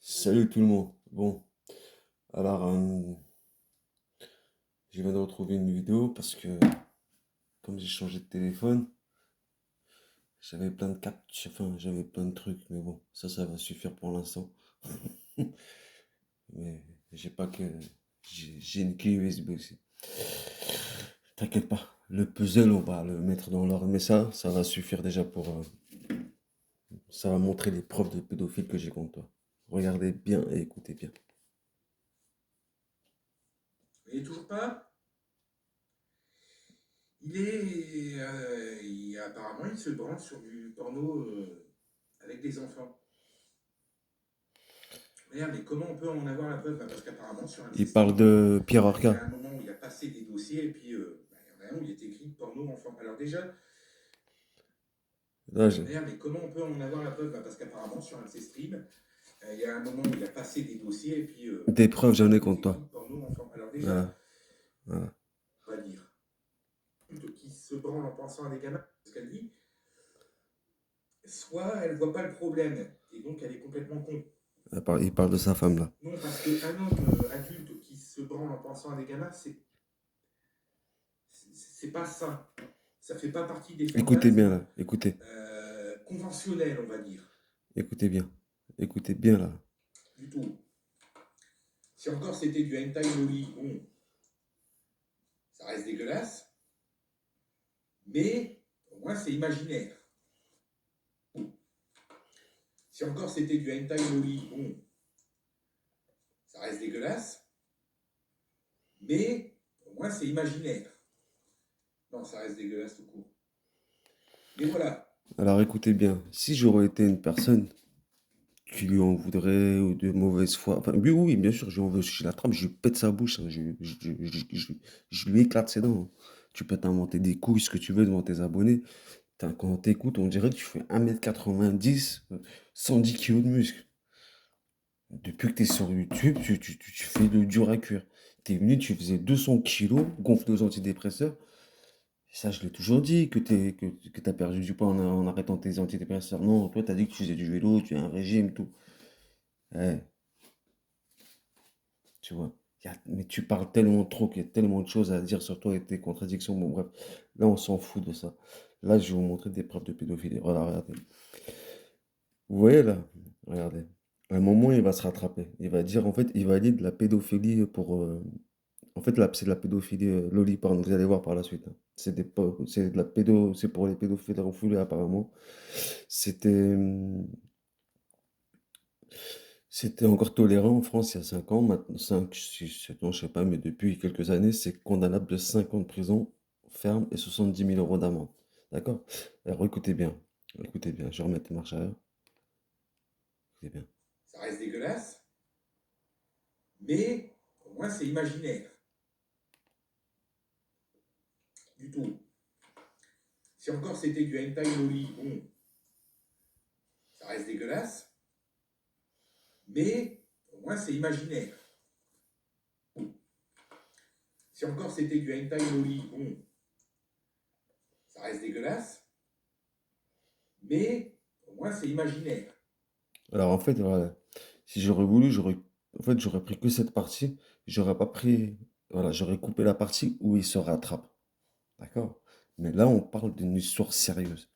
Salut tout le monde. Bon, alors, je viens de retrouver une vidéo parce que comme j'ai changé de téléphone, j'avais plein de captures, enfin j'avais plein de trucs, mais bon, ça va suffire pour l'instant. Mais j'ai pas que j'ai une clé USB aussi. T'inquiète pas, le puzzle on va le mettre dans l'ordre, mais ça va suffire déjà pour ça va montrer les preuves de pédophile que j'ai contre toi. Regardez bien et écoutez bien. Et toujours pas. Apparemment, il se branle sur du porno avec des enfants. Merde, mais comment on peut en avoir la preuve? Bah, parce qu'apparemment, sur un de ces Il parle streams, de Pierre il y Arca. a un moment où il a passé des dossiers et puis il y en a un où il est écrit porno enfant. Alors déjà, Là, merde, mais comment on peut en avoir la preuve? Bah, parce qu'apparemment, sur un de ces streams, il y a un moment où il a passé des dossiers et puis des preuves il j'en ai est contre écrit toi. porno enfant. Alors déjà, Voilà, voilà. on va dire qui se branle en pensant à des gamins, ce qu'elle dit, soit elle voit pas le problème et donc elle est complètement con. Il parle de sa femme là. Non, parce qu'un homme adulte qui se branle en pensant à des gamins, c'est pas ça. Ça fait pas partie des Écoutez bien fantasmes là, écoutez, conventionnels, on va dire, écoutez bien, écoutez bien là. du tout. Si encore c'était du hentai loli, bon, ça reste dégueulasse, mais au moins c'est imaginaire. Si encore c'était du hentai loli, bon, ça reste dégueulasse, mais au moins c'est imaginaire. Non, ça reste dégueulasse tout court. Mais voilà. Alors écoutez bien, si j'aurais été une personne qui lui en voudrait ou de mauvaise foi, enfin oui, oui, bien sûr, je l'attrape, je lui pète sa bouche, hein, je lui éclate ses dents, hein. Tu peux t'inventer des couilles, ce que tu veux devant tes abonnés. Putain, quand on t'écoute, on dirait que tu fais 1,90 m, 110 kilos de muscle. Depuis que tu es sur YouTube, tu fais le dur à cuire. T'es venu, tu faisais 200 kilos, gonflé aux antidépresseurs. Ça, je l'ai toujours dit, que tu as perdu du poids en arrêtant tes antidépresseurs. Non, toi, tu as dit que tu faisais du vélo, tu as un régime, tout. Ouais, tu vois. Mais tu parles tellement trop qu'il y a tellement de choses à dire sur toi et tes contradictions. Bon, bref, là, on s'en fout de ça. Là, je vais vous montrer des preuves de pédophilie. Voilà, regardez. Vous voyez là? Regardez. À un moment, il va se rattraper. Il va dire, en fait, il va dire de la pédophilie pour. En fait, là, c'est de la pédophilie loliporn. Vous allez voir par la suite, hein. C'est de la pédo, c'est pour les pédophiles refoulés apparemment. C'était, c'était encore tolérant en France il y a 5 ans, maintenant 5, 6, 7 ans, je sais pas, mais depuis quelques années, c'est condamnable de 5 ans de prison ferme et 70 000 € d'amende. D'accord? Alors écoutez bien, je vais remettre les marches arrière. Écoutez bien. Ça reste dégueulasse, mais au moins c'est imaginaire. Du tout. Si encore c'était du hentai loli, bon, ça reste dégueulasse, mais au moins c'est imaginaire. Si encore c'était du hentai loli, bon, ça reste dégueulasse, mais au moins c'est imaginaire. Alors en fait, voilà, si j'aurais voulu, en fait, j'aurais pris que cette partie, j'aurais pas pris, voilà, j'aurais coupé la partie où il se rattrape. D'accord? Mais là, on parle d'une histoire sérieuse.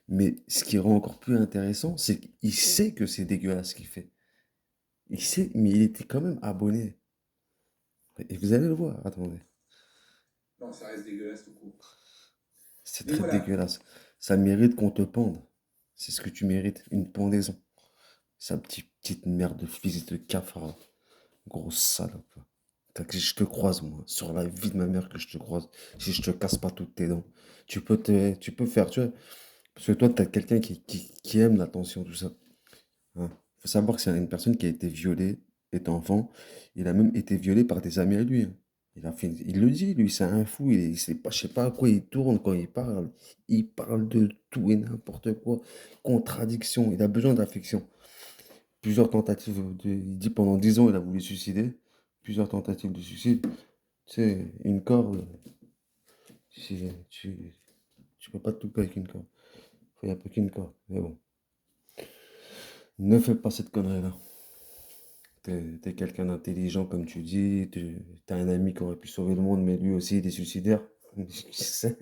Mais ce qui rend encore plus intéressant, c'est qu'il sait que c'est dégueulasse ce qu'il fait. Il sait, mais il était quand même abonné. Et vous allez le voir, attendez. Non, ça reste dégueulasse tout court. C'est Mais très voilà. dégueulasse. Ça mérite qu'on te pende. C'est ce que tu mérites, une pendaison. Sa petite merde de fils de cafard. Grosse salope. T'as que je te croise, moi. Sur la vie de ma mère que je te croise. Si je te casse pas toutes tes dents. Tu peux faire, tu vois. Parce que toi, t'as quelqu'un qui aime l'attention, tout ça. Hein. Faut savoir que c'est une personne qui a été violée, étant enfant. Il a même été violé par des amis à lui, hein. Il le dit, lui, c'est un fou. Il sait pas, je sais pas à quoi il tourne quand il parle. Il parle de tout et n'importe quoi. Contradiction. Il a besoin d'affection. Plusieurs tentatives il dit pendant 10 ans, il a voulu se suicider. Plusieurs tentatives de suicide. Tu sais, une corde, tu peux pas tout faire avec une corde. Il n'y a pas qu'une corde. Mais bon. Ne fais pas cette connerie-là. T'es quelqu'un d'intelligent, comme tu dis. T'as un ami qui aurait pu sauver le monde, mais lui aussi, il est suicidaire. C'est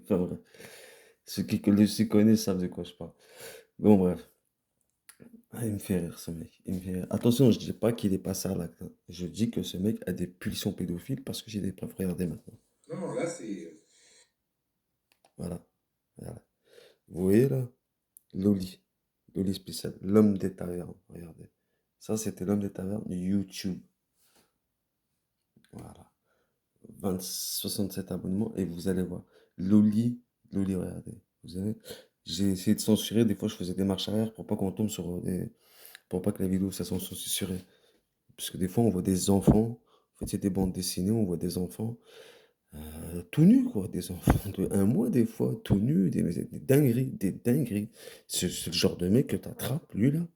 pas vrai. Ceux qui connaissent savent de quoi je parle. Bon, bref. Ah, il me fait rire, ce mec. Il me fait rire. Attention, je dis pas qu'il est passé à l'acte, hein. Je dis que ce mec a des pulsions pédophiles parce que j'ai des preuves. Regardez maintenant. Non, non, là, c'est. Voilà. Voilà. Vous voyez là? Loli. Loli spécial. L'homme des tavernes. Regardez. Ça, c'était l'homme des tavernes YouTube. Voilà. 67 abonnements et vous allez voir. Loli. Loli, regardez. Vous avez. J'ai essayé de censurer. Des fois, je faisais des marches arrière pour pas qu'on tombe sur des. Pour pas que la vidéo, ça soit censurée. Parce que des fois, on voit des enfants. En fait, c'est des bandes dessinées. On voit des enfants tout nus, quoi. Des enfants de 1 mois, des fois, tout nus. Des dingueries. Des dingueries. C'est le genre de mec que tu attrapes, lui, là.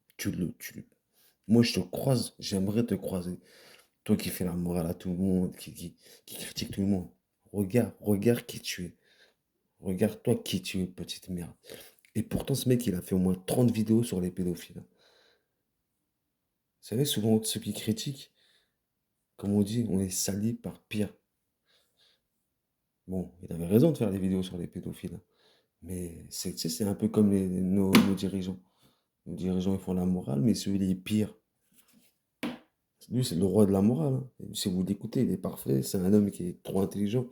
Moi, je te croise. J'aimerais te croiser. Toi qui fais la morale à tout le monde, qui critique tout le monde. Regarde qui tu es. Regarde-toi qui tu es, petite merde. Et pourtant, ce mec, il a fait au moins 30 vidéos sur les pédophiles, hein. Vous savez, souvent, ceux qui critiquent, comme on dit, on est sali par pire. Bon, il avait raison de faire des vidéos sur les pédophiles, hein. Mais c'est, tu sais, c'est un peu comme nos dirigeants. Nos dirigeants, ils font la morale, mais celui, il est pire. Lui, c'est le roi de la morale, hein. Et si vous l'écoutez, il est parfait. C'est un homme qui est trop intelligent.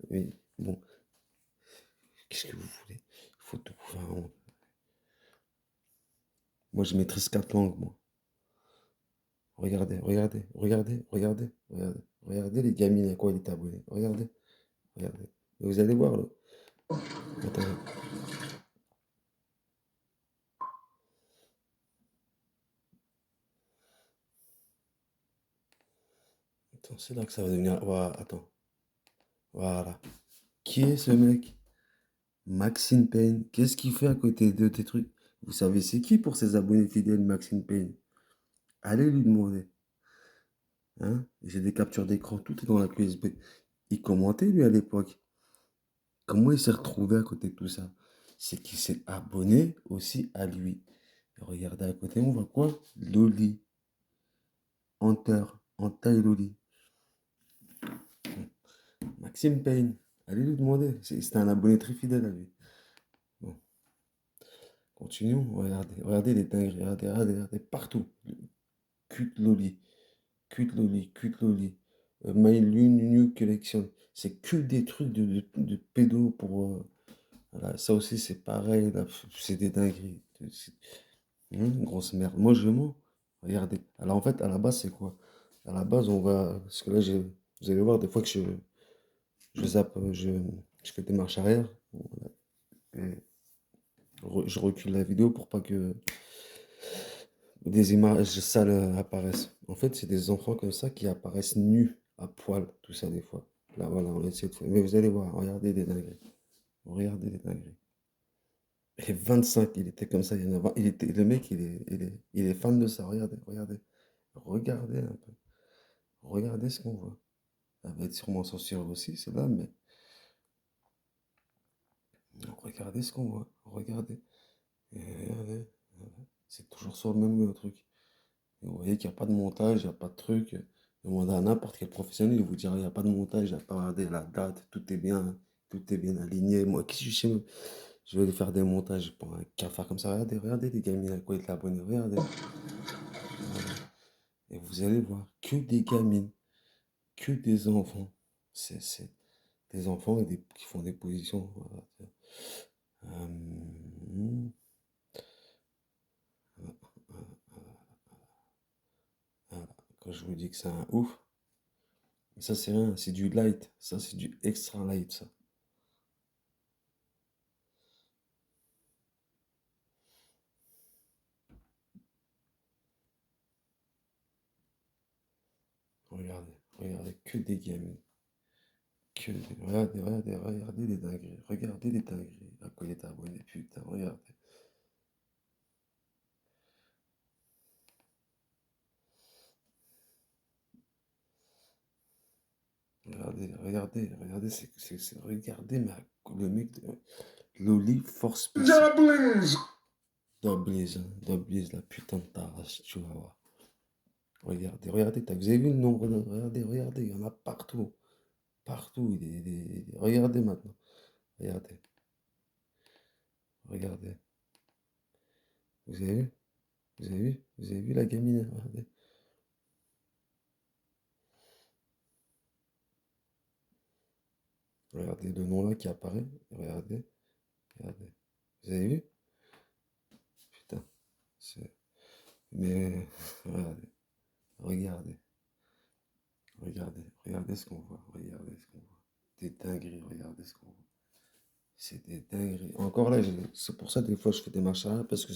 Mais bon, qu'est-ce que vous voulez? Il faut tout. Enfin, moi, je maîtrise 4 langues, moi. Regardez. Regardez les gamines à quoi il est abonné. Regardez. Et vous allez voir, là. Attendez. Attends, c'est là que ça va devenir. Voilà, attends. Voilà. Qui est ce mec? Maxime Payne. Qu'est-ce qu'il fait à côté de tes trucs? Vous savez, c'est qui pour ses abonnés fidèles, Maxime Payne? Allez lui demander. Hein? J'ai des captures d'écran, tout est dans la clé USB. Il commentait, lui, à l'époque. Comment il s'est retrouvé à côté de tout ça? C'est qu'il s'est abonné aussi à lui. Et regardez à côté, on voit quoi? Loli. Hunter. Hunter et Loli. Maxime Payne. Allez lui demander. C'est un abonné très fidèle à lui. Bon, continuons. Regardez les dingueries. Regardez. Partout. Cut Loli. Cut Loli. My New Collection. C'est que des trucs de pédos pour. Voilà, ça aussi, c'est pareil. Là, c'est des dingueries. Grosse merde. Moi, je mens. Regardez. Alors, en fait, à la base, c'est quoi? À la base, on va. Parce que là, vous allez voir, des fois que je zappe, je fais des marches arrière. Voilà. Et je recule la vidéo pour pas que des images sales apparaissent. En fait, c'est des enfants comme ça qui apparaissent nus, à poil, tout ça, des fois. Là, voilà, on essaie de faire. Mais vous allez voir, regardez des dingueries. Regardez des dingueries. Et 25, il était comme ça, il y en a 20. Le mec, il est fan de ça. Regardez un peu. Regardez ce qu'on voit. Ça va être sûrement censuré aussi, c'est là, mais regardez ce qu'on voit. Regardez. C'est toujours sur le même truc. Et vous voyez qu'il n'y a pas de montage, il n'y a pas de truc. Demandez à n'importe quel professionnel, il vous dira il n'y a pas de montage, il n'y a pas regardé la date, tout est bien aligné. Moi, qui suis chez moi, je vais aller faire des montages pour un cafard comme ça. Regardez les gamines à quoi ils abonnés. Regardez. Et vous allez voir que des gamines, que des enfants. C'est des enfants qui font des positions. Voilà. Euh, voilà. Quand je vous dis que c'est un ouf, ça c'est rien, c'est du light. Ça c'est du extra light, ça. Regardez, que des gamines. Regardez les dingueries. Regardez les dingueries. À quoi il est abonné, putain, regardez. Regardez, regardez, mais le mec, Loli Force Spéciale. Double Blaze, la putain de ta race, tu vas voir. Regardez, regardez, vous avez vu le nombre de... Regardez, regardez, il y en a partout. Partout, regardez maintenant. Regardez, regardez. Vous avez vu? Vous avez vu? Vous avez vu la gamine? Regardez. Regardez le nom là qui apparaît. Regardez, regardez. Vous avez vu? Putain, c'est... Mais regardez, regardez, regardez ce qu'on voit. Regardez ce qu'on voit. Des dingueries, regardez ce qu'on voit. C'est des dingueries. Encore là, c'est pour ça des fois je fais des marches arrière parce que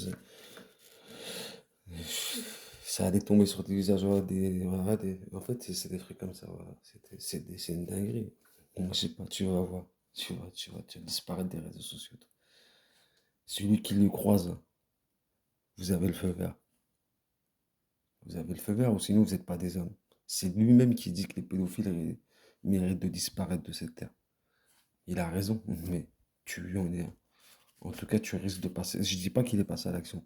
ça allait tomber sur des visages, voilà, en fait, c'est des trucs comme ça, voilà. C'est une dinguerie. Moi, je sais pas, tu vas voir. Tu vas disparaître des réseaux sociaux, toi. Celui qui le croise, là, vous avez le feu vert. Vous avez le feu vert ou sinon vous n'êtes pas des hommes. C'est lui-même qui dit que les pédophiles méritent de disparaître de cette terre. Il a raison, mais tu lui en es un. En tout cas, tu risques de passer. Je dis pas qu'il est passé à l'action,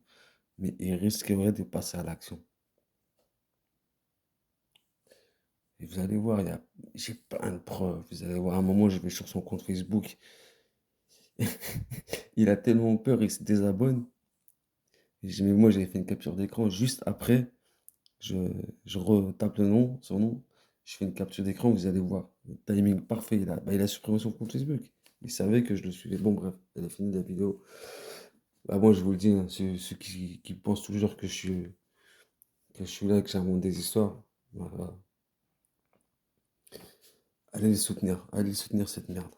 mais il risquerait de passer à l'action. Et vous allez voir, j'ai plein de preuves. Vous allez voir, à un moment, je vais sur son compte Facebook. Il a tellement peur, il se désabonne. Mais moi, j'avais fait une capture d'écran. Juste après, je, je retape le nom, son nom. Je fais une capture d'écran, vous allez voir. Le timing parfait. Il a supprimé son compte Facebook. Il savait que je le suivais. Bon, bref, elle a fini la vidéo. Bah, moi, je vous le dis, hein, ceux qui pensent toujours que je suis là, que j'invente des histoires, voilà. Allez les soutenir cette merde.